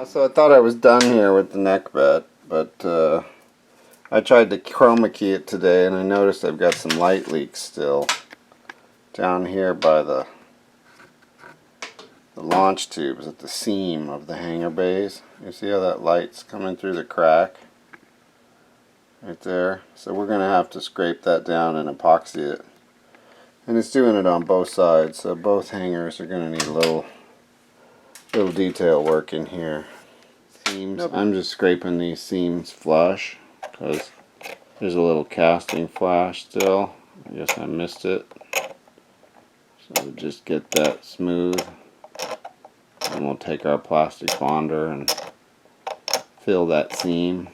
So I thought I was done here with the Nekhbet, but I tried to chroma key it today and I noticed I've got some light leaks still down here by the launch tubes at the seam of the hanger bays. You see how that light's coming through the crack right there? So we're going to have to scrape that down and epoxy it. And it's doing it on both sides, so both hangers are going to need a little detail work in here. Seams. I'm just scraping these seams flush because there's a little casting flash still. I guess I missed it. So just get that smooth. And we'll take our plastic bonder and fill that seam.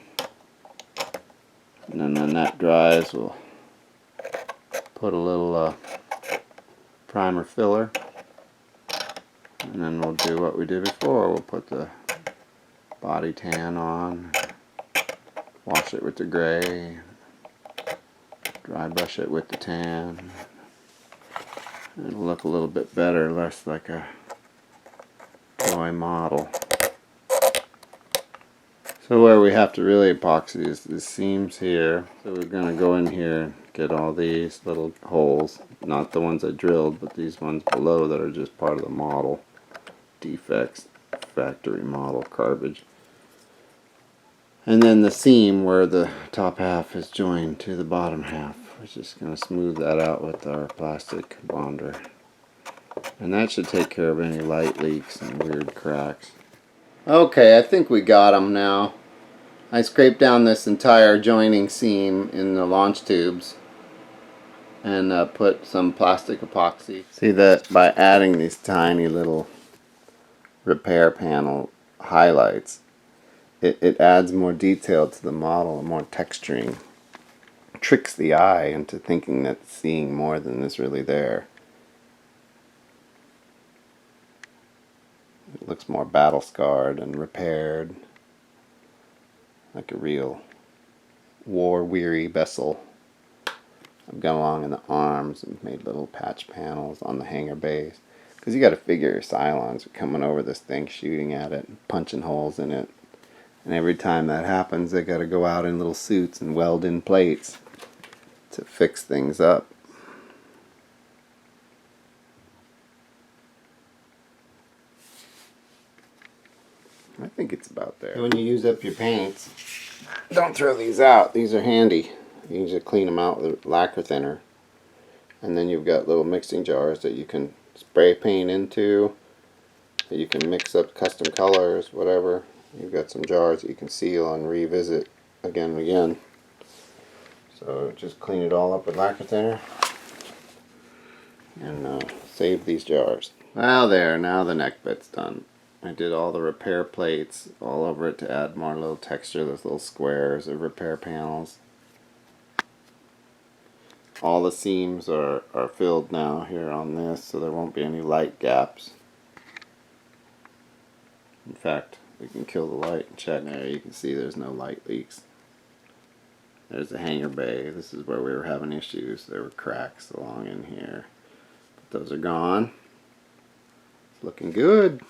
And then when that dries, we'll put a little primer filler. And then we'll do what we did before. We'll put the body tan on, wash it with the gray, dry brush it with the tan. It'll look a little bit better, less like a toy model. So where we have to really epoxy is the seams here. So we're going to go in here and get all these little holes, not the ones I drilled, but these ones below that are just part of the model defects, factory model garbage. And then the seam where the top half is joined to the bottom half. We're just going to smooth that out with our plastic bonder. And that should take care of any light leaks and weird cracks. Okay, I think we got them now. I scraped down this entire joining seam in the launch tubes and put some plastic epoxy. See that by adding these tiny little repair panel highlights, it adds more detail to the model and more texturing. Tricks the eye into thinking that it's seeing more than is really there. It looks more battle scarred and repaired, like a real war-weary vessel. I've gone along in the arms and made little patch panels on the hanger bays. Because you got to figure your Cylons are coming over this thing, shooting at it, and punching holes in it. And every time that happens, they got to go out in little suits and weld in plates to fix things up. I think it's about there. When you use up your paints, don't throw these out. These are handy. You can just clean them out with lacquer thinner. And then you've got little mixing jars that you can spray paint into. That you can mix up custom colors, whatever. You've got some jars that you can seal and revisit again and again. So just clean it all up with lacquer thinner. And save these jars. Well, there, now the Nekhbet's done. I did all the repair plates all over it to add more little texture, those little squares of repair panels. All the seams are filled now here on this, so there won't be any light gaps. In fact, we can kill the light and check. There you can see there's no light leaks. There's the hanger bay. This is where we were having issues. There were cracks along in here. But those are gone. It's looking good.